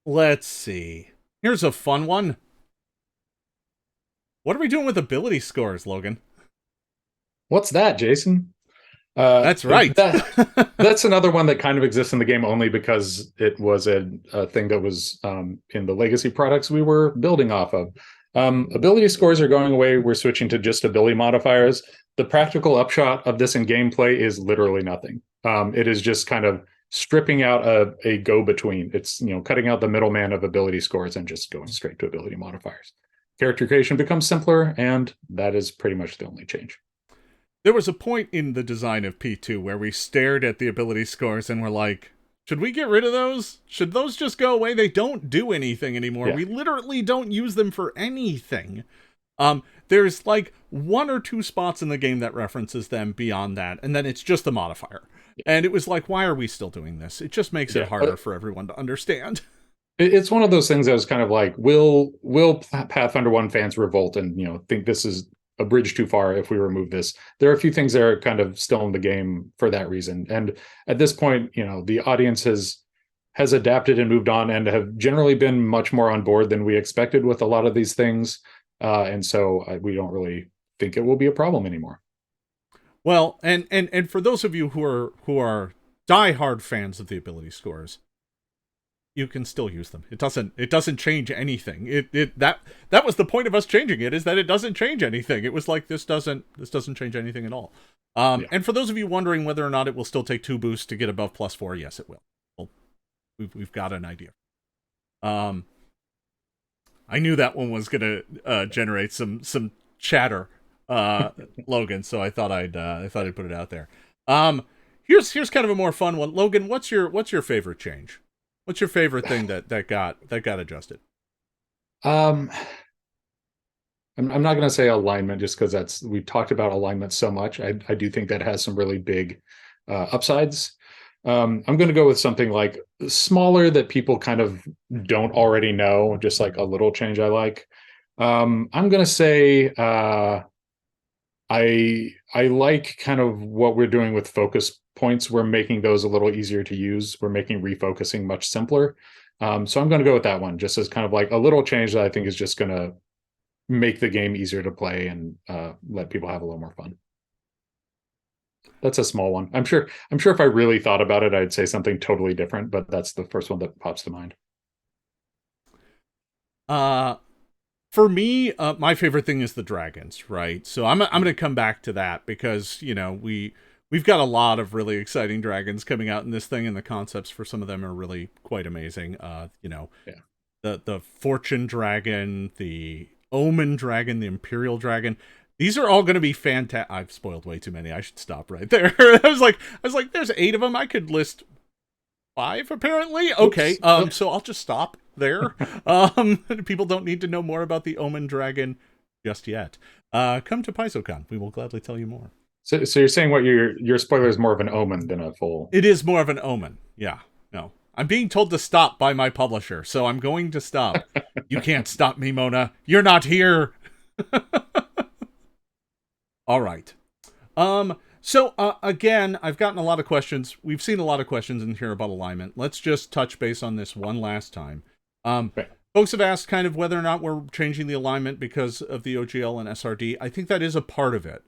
Let's see. Here's a fun one. What are we doing with ability scores, Logan? What's that, Jason? That's right. That's another one that kind of exists in the game only because it was a thing that was in the legacy products we were building off of. Ability scores are going away. We're switching to just ability modifiers. The practical upshot of this in gameplay is literally nothing. It is just kind of stripping out a go-between. It's cutting out the middleman of ability scores and just going straight to ability modifiers. character creation becomes simpler, and that is pretty much the only change. There was a point in the design of P2 where we stared at the ability scores and were like, should we get rid of those? Should those just go away? They don't do anything anymore. Yeah. We literally don't use them for anything. There's like 1 or 2 spots in the game that references them beyond that, and then it's just the modifier. And it was like, why are we still doing this? It just makes it harder for everyone to understand. It's one of those things that was kind of like, will Pathfinder 1 fans revolt and, think this is a bridge too far if we remove this? There are a few things that are kind of still in the game for that reason. And at this point, the audience has adapted and moved on and have generally been much more on board than we expected with a lot of these things. And so we don't really think it will be a problem anymore. Well, and for those of you who are diehard fans of the ability scores, you can still use them. It doesn't change anything. That was the point of us changing it, is that it doesn't change anything. It was like, this doesn't change anything at all. And for those of you wondering whether or not it will still take 2 boosts to get above +4, yes, it will. Well, we've got an idea. I knew that one was gonna generate some chatter, Logan. So I thought I'd put it out there. Here's kind of a more fun one. Logan, what's your favorite change? What's your favorite thing that got adjusted? I'm not going to say alignment, just because we've talked about alignment so much. I do think that has some really big upsides. I'm going to go with something like smaller that people kind of don't already know, just like a little change I like. I'm going to say I like kind of what we're doing with focus points. We're making those a little easier to use. We're making refocusing much simpler. So I'm going to go with that one, just as kind of like a little change that I think is just going to make the game easier to play and let people have a little more fun. That's a small one. I'm sure if I really thought about it, I'd say something totally different, but that's the first one that pops to mind. For me, my favorite thing is the dragons, right? So I'm going to come back to that because, we've got a lot of really exciting dragons coming out in this thing, and the concepts for some of them are really quite amazing. The Fortune Dragon, the Omen Dragon, the Imperial Dragon. These are all going to be fantastic. I've spoiled way too many. I should stop right there. I was like, there's 8 of them. I could list 5 apparently. Okay. So I'll just stop there. People don't need to know more about the Omen Dragon just yet. Come to PaizoCon. We will gladly tell you more. So you're saying what your spoiler is more of an omen than a full? It is more of an omen. Yeah. No. I'm being told to stop by my publisher, so I'm going to stop. You can't stop me, Mona. You're not here. All right. So again, I've gotten a lot of questions. We've seen a lot of questions in here about alignment. Let's just touch base on this one last time. Folks have asked kind of whether or not we're changing the alignment because of the OGL and SRD. I think that is a part of it.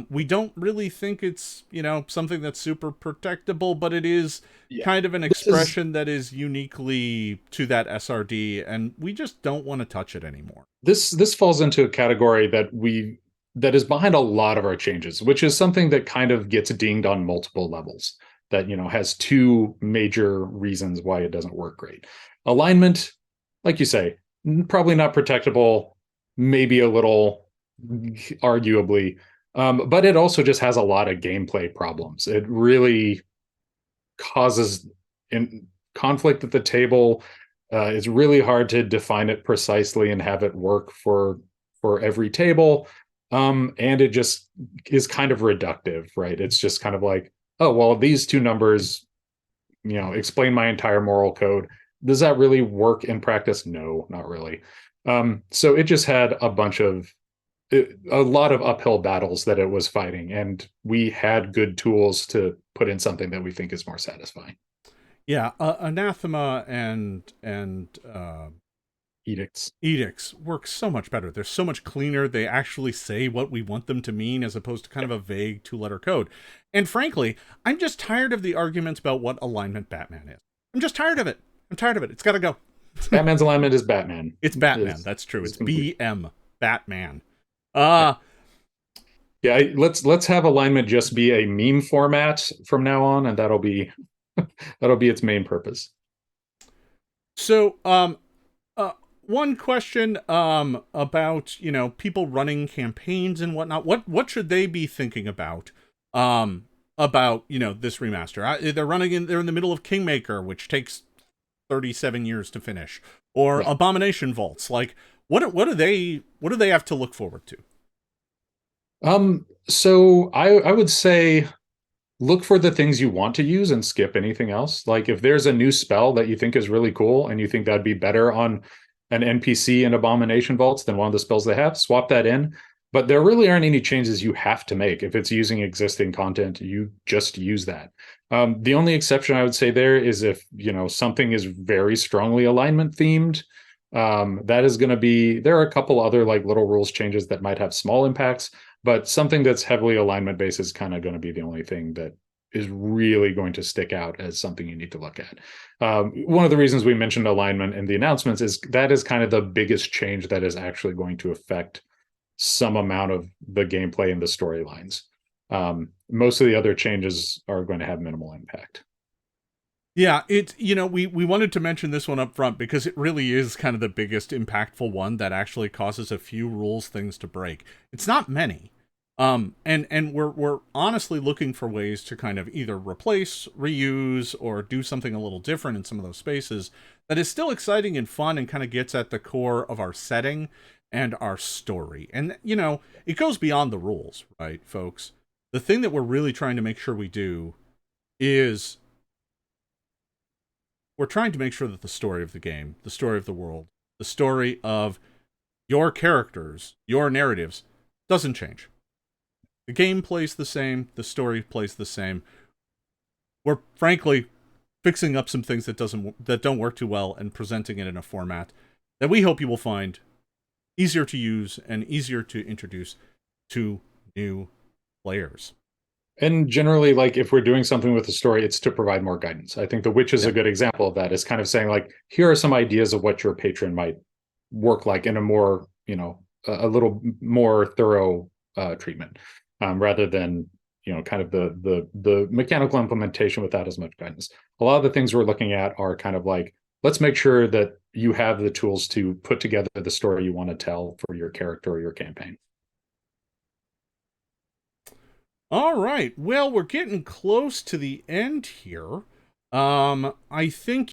We don't really think it's, something that's super protectable, but it is kind of an expression that is uniquely to that SRD, and we just don't want to touch it anymore. This falls into a category that is behind a lot of our changes, which is something that kind of gets dinged on multiple levels, that, has 2 major reasons why it doesn't work great. Alignment, like you say, probably not protectable, maybe a little, arguably. But it also just has a lot of gameplay problems. It really causes conflict at the table. It's really hard to define it precisely and have it work for every table. And it just is kind of reductive, right? It's just kind of like, oh, well, these 2 numbers, explain my entire moral code. Does that really work in practice? No, not really. So it just had a lot of uphill battles that it was fighting, and we had good tools to put in something that we think is more satisfying. Yeah, anathema and edicts work so much better. They're so much cleaner. They actually say what we want them to mean, as opposed to kind of a vague 2-letter code. And frankly, I'm just tired of the arguments about what alignment Batman is. I'm just tired of it. It's got to go. Batman's alignment is Batman. It's Batman. That's true. It's BM, Batman. Let's have alignment just be a meme format from now on, and that'll be its main purpose. So one question about, you know, people running campaigns and whatnot. What should they be thinking about, you know, this remaster? They're in the middle of Kingmaker, which takes 37 years to finish, or Yeah. Abomination Vaults. Like, what do they have to look forward to? So I would say look for the things you want to use and skip anything else. Like if there's a new spell that you think is really cool and you think that'd be better on an NPC in Abomination Vaults than one of the spells they have, swap that in. But there really aren't any changes you have to make. If it's using existing content, you just use that. The only exception I would say there is if, you know, something is very strongly alignment themed. That is going to be, there are a couple other like little rules changes that might have small impacts, but something that's heavily alignment based is kind of going to be the only thing that is really going to stick out as something you need to look at. One of the reasons we mentioned alignment in the announcements is that is kind of the biggest change that is actually going to affect some amount of the gameplay and the storylines. Most of the other changes are going to have minimal impact. Yeah, you know, we wanted to mention this one up front because it really is kind of the biggest impactful one that actually causes a few rules things to break. It's not many. And we're honestly looking for ways to kind of either replace, reuse, or do something a little different in some of those spaces that is still exciting and fun and kind of gets at the core of our setting and our story. And, you know, it goes beyond the rules, right, folks? The thing that we're really trying to make sure we do is we're trying to make sure that the story of the game, the story of the world, the story of your characters, your narratives, doesn't change. The game plays the same, the story plays the same. We're frankly fixing up some things that don't work too well and presenting it in a format that we hope you will find easier to use and easier to introduce to new players. And generally, like if we're doing something with the story, it's to provide more guidance. I think The Witch is Yeah. a good example of that. It's kind of saying like, here are some ideas of what your patron might work like in a more, you know, a little more thorough treatment, rather than, you know, kind of the mechanical implementation without as much guidance. A lot of the things we're looking at are kind of like, let's make sure that you have the tools to put together the story you want to tell for your character or your campaign. All right. Well, we're getting close to the end here. I think